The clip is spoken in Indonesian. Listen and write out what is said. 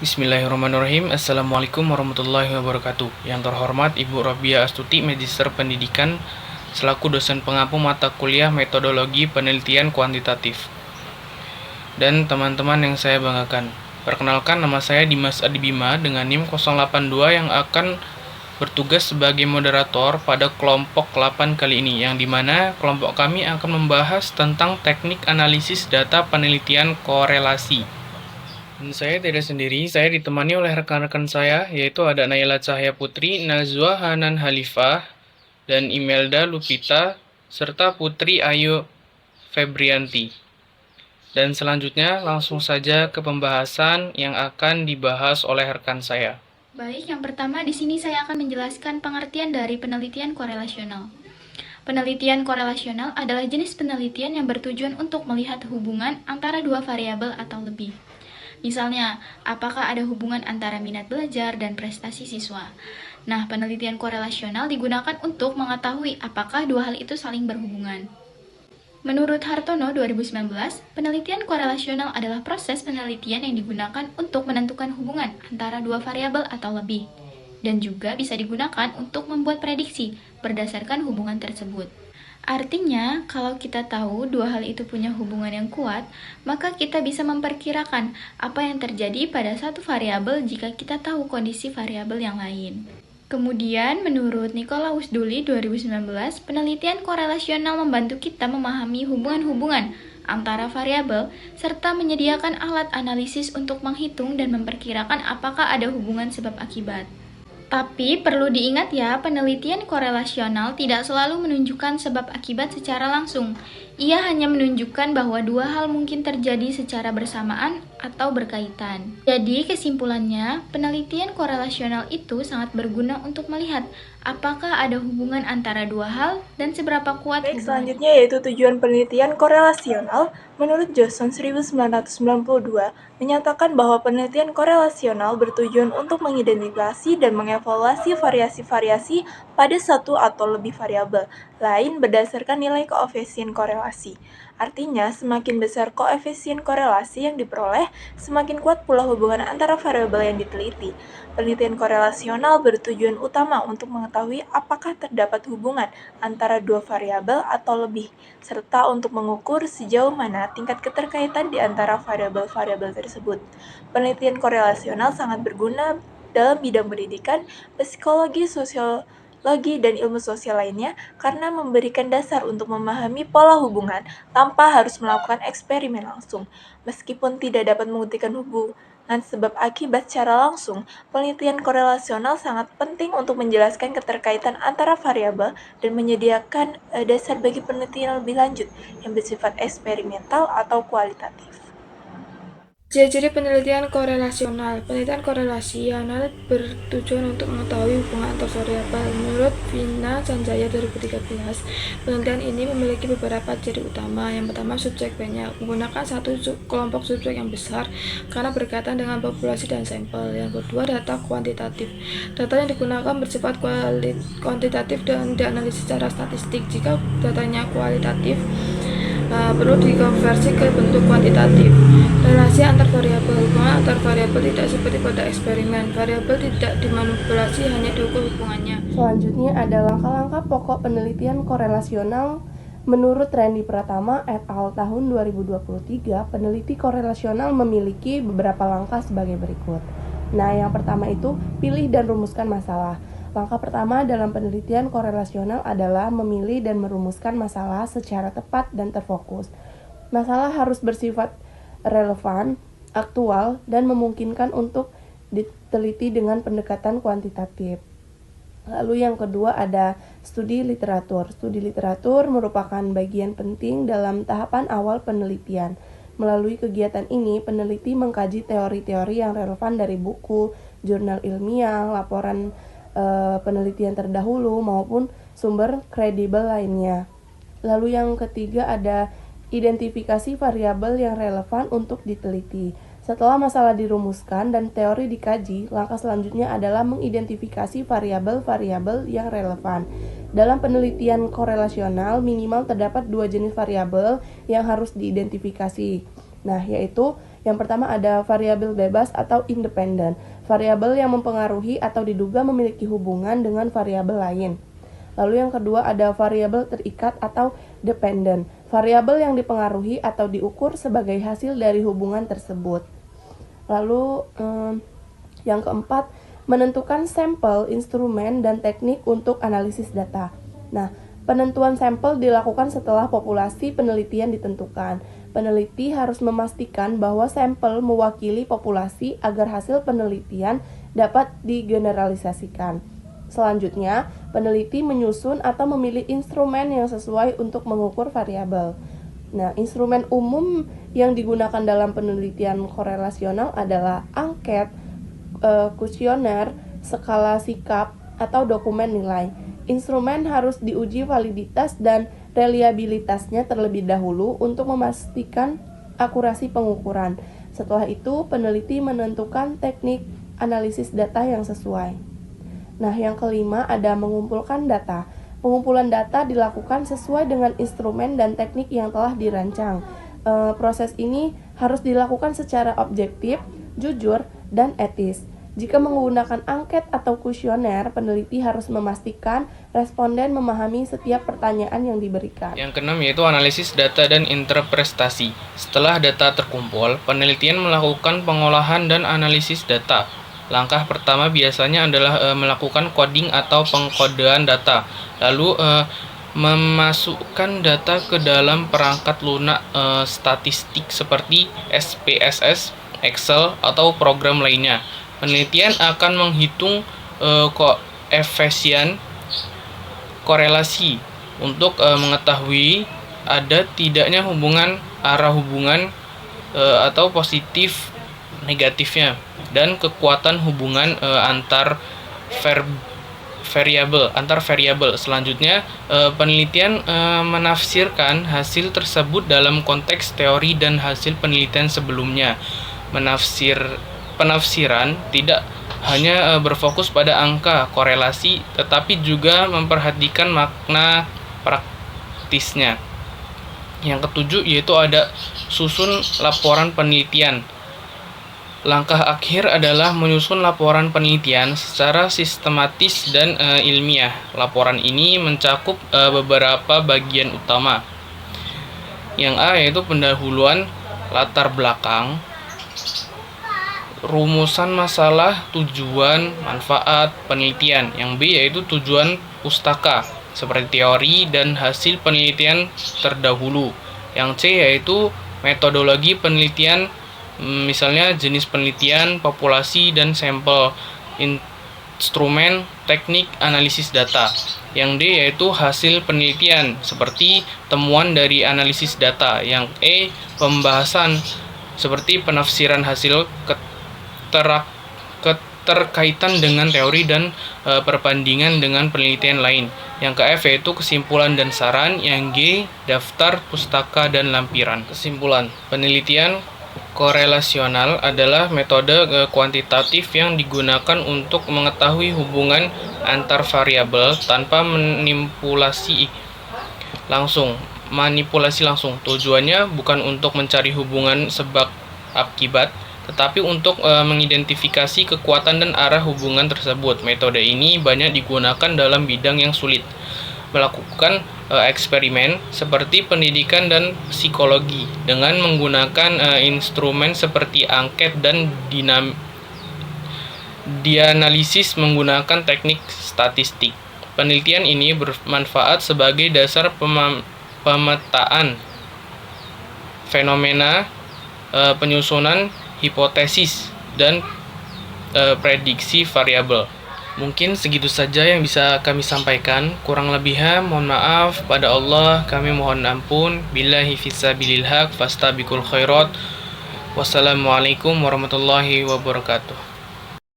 Bismillahirrahmanirrahim. Assalamualaikum warahmatullahi wabarakatuh. Yang terhormat Ibu Robiah Astuti, Magister Pendidikan, selaku dosen pengampu mata kuliah Metodologi Penelitian Kuantitatif. Dan teman-teman yang saya banggakan. Perkenalkan, nama saya Dimas Adibima dengan NIM 082 yang akan bertugas sebagai moderator pada kelompok 8 kali ini, yang dimana kelompok kami akan membahas tentang teknik analisis data penelitian korelasi. Dan saya tidak sendiri, saya ditemani oleh rekan-rekan saya, yaitu ada Naila Cahaya Putri, Nazwa Hanan Halifah, dan Imelda Lupita, serta Putri Ayu Febrianti. Dan selanjutnya langsung saja ke pembahasan yang akan dibahas oleh rekan saya. Baik, yang pertama di sini saya akan menjelaskan pengertian dari penelitian korelasional. Penelitian korelasional adalah jenis penelitian yang bertujuan untuk melihat hubungan antara dua variabel atau lebih. Misalnya, apakah ada hubungan antara minat belajar dan prestasi siswa. Nah, penelitian korelasional digunakan untuk mengetahui apakah dua hal itu saling berhubungan. Menurut Hartono 2019, penelitian korelasional adalah proses penelitian yang digunakan untuk menentukan hubungan antara dua variabel atau lebih, dan juga bisa digunakan untuk membuat prediksi berdasarkan hubungan tersebut. Artinya, kalau kita tahu dua hal itu punya hubungan yang kuat, maka kita bisa memperkirakan apa yang terjadi pada satu variabel jika kita tahu kondisi variabel yang lain. Kemudian, menurut Nikolaus Duli 2019, penelitian korelasional membantu kita memahami hubungan-hubungan antara variabel serta menyediakan alat analisis untuk menghitung dan memperkirakan apakah ada hubungan sebab akibat. Tapi perlu diingat ya, penelitian korelasional tidak selalu menunjukkan sebab akibat secara langsung. Ia hanya menunjukkan bahwa dua hal mungkin terjadi secara bersamaan atau berkaitan. Jadi kesimpulannya, penelitian korelasional itu sangat berguna untuk melihat apakah ada hubungan antara dua hal dan seberapa kuat hubungan. Selanjutnya yaitu tujuan penelitian korelasional. Menurut Johnson 1992, menyatakan bahwa penelitian korelasional bertujuan untuk mengidentifikasi dan mengevaluasi variasi-variasi pada satu atau lebih variabel lain berdasarkan nilai koefisien korelasi. Artinya, semakin besar koefisien korelasi yang diperoleh, semakin kuat pula hubungan antara variabel yang diteliti. Penelitian korelasional bertujuan utama untuk mengetahui apakah terdapat hubungan antara dua variabel atau lebih, serta untuk mengukur sejauh mana tingkat keterkaitan di antara variabel-variabel tersebut. Penelitian korelasional sangat berguna dalam bidang pendidikan, psikologi, sosiologi, dan ilmu sosial lainnya karena memberikan dasar untuk memahami pola hubungan tanpa harus melakukan eksperimen langsung. Meskipun tidak dapat membuktikan hubungan sebab akibat secara langsung, penelitian korelasional sangat penting untuk menjelaskan keterkaitan antara variabel dan menyediakan dasar bagi penelitian lebih lanjut yang bersifat eksperimental atau kualitatif. Ciri-ciri penelitian korelasional. Penelitian korelasi analisis bertujuan untuk mengetahui hubungan antar variabel. Menurut Vina Sanjaya 2013, penelitian ini memiliki beberapa ciri utama. Yang pertama, subjek banyak. Menggunakan satu kelompok subjek yang besar karena berkaitan dengan populasi dan sampel. Yang kedua, data kuantitatif. Data yang digunakan bersifat kuantitatif dan dianalisis secara statistik. Jika datanya kualitatif, perlu dikonversi ke bentuk kuantitatif. Relasi antar variabel. Hubungan antar variabel tidak seperti pada eksperimen. Variabel tidak dimanipulasi, hanya diukur hubungannya. Selanjutnya ada langkah-langkah pokok penelitian korelasional. Menurut Randy Pratama et al. Tahun 2023, peneliti korelasional memiliki beberapa langkah sebagai berikut. Nah, yang pertama itu pilih dan rumuskan masalah. Langkah pertama dalam penelitian korelasional adalah memilih dan merumuskan masalah secara tepat dan terfokus. Masalah harus bersifat relevan, aktual, dan memungkinkan untuk diteliti dengan pendekatan kuantitatif. Lalu yang kedua ada studi literatur. Studi literatur merupakan bagian penting dalam tahapan awal penelitian. Melalui kegiatan ini, peneliti mengkaji teori-teori yang relevan dari buku, jurnal ilmiah, laporan penelitian terdahulu, maupun sumber kredibel lainnya. Lalu yang ketiga ada identifikasi variabel yang relevan untuk diteliti. Setelah masalah dirumuskan dan teori dikaji, langkah selanjutnya adalah mengidentifikasi variabel-variabel yang relevan. Dalam penelitian korelasional, minimal terdapat dua jenis variabel yang harus diidentifikasi. Nah, yaitu Yang pertama ada variabel bebas atau independen, variabel yang mempengaruhi atau diduga memiliki hubungan dengan variabel lain. Lalu yang kedua ada variabel terikat atau dependen, variabel yang dipengaruhi atau diukur sebagai hasil dari hubungan tersebut. Lalu yang keempat, menentukan sampel, instrumen, dan teknik untuk analisis data. Nah, penentuan sampel dilakukan setelah populasi penelitian ditentukan. Peneliti harus memastikan bahwa sampel mewakili populasi agar hasil penelitian dapat digeneralisasikan. Selanjutnya, peneliti menyusun atau memilih instrumen yang sesuai untuk mengukur variabel. Nah, instrumen umum yang digunakan dalam penelitian korelasional adalah angket, kuesioner, skala sikap, atau dokumen nilai. Instrumen harus diuji validitas dan reliabilitasnya terlebih dahulu untuk memastikan akurasi pengukuran. Setelah itu, peneliti menentukan teknik analisis data yang sesuai. Nah, yang kelima ada mengumpulkan data. Pengumpulan data dilakukan sesuai dengan instrumen dan teknik yang telah dirancang. Proses ini harus dilakukan secara objektif, jujur, dan etis. Jika menggunakan angket atau kuesioner, peneliti harus memastikan responden memahami setiap pertanyaan yang diberikan. Yang keenam yaitu analisis data dan interpretasi. Setelah data terkumpul, penelitian melakukan pengolahan dan analisis data. Langkah pertama biasanya adalah melakukan coding atau pengkodean data, lalu memasukkan data ke dalam perangkat lunak statistik seperti SPSS, Excel, atau program lainnya. Penelitian akan menghitung koefisien korelasi untuk mengetahui ada tidaknya arah hubungan atau positif negatifnya, dan kekuatan hubungan antar variabel. Selanjutnya, penelitian menafsirkan hasil tersebut dalam konteks teori dan hasil penelitian sebelumnya. Penafsiran tidak hanya berfokus pada angka korelasi, tetapi juga memperhatikan makna praktisnya. Yang ketujuh yaitu ada susun laporan penelitian. Langkah akhir adalah menyusun laporan penelitian secara sistematis dan ilmiah. Laporan ini mencakup beberapa bagian utama. Yang A yaitu pendahuluan, latar belakang, rumusan masalah, tujuan, manfaat penelitian. Yang B yaitu tujuan pustaka, seperti teori dan hasil penelitian terdahulu. Yang C yaitu metodologi penelitian, misalnya jenis penelitian, populasi, dan sampel, instrumen, teknik analisis data. Yang D yaitu hasil penelitian, seperti temuan dari analisis data. Yang E pembahasan, seperti penafsiran hasil keterkaitan dengan teori dan perbandingan dengan penelitian lain. Yang ke F yaitu kesimpulan dan saran. Yang G daftar, pustaka, dan lampiran. Kesimpulan, penelitian korelasional adalah metode kuantitatif yang digunakan untuk mengetahui hubungan antar variabel tanpa manipulasi langsung. Tujuannya bukan untuk mencari hubungan sebab akibat, tetapi untuk mengidentifikasi kekuatan dan arah hubungan tersebut. Metode ini banyak digunakan dalam bidang yang sulit, melakukan eksperimen seperti pendidikan dan psikologi dengan menggunakan instrumen seperti angket dan dianalisis menggunakan teknik statistik. Penelitian ini bermanfaat sebagai dasar pemetaan fenomena, penyusunan hipotesis, dan prediksi variabel. Mungkin segitu saja yang bisa kami sampaikan. Kurang lebihnya mohon maaf pada Allah, kami mohon ampun. Billahi fisabilil haq fastabiqul khairat. Wassalamualaikum warahmatullahi wabarakatuh.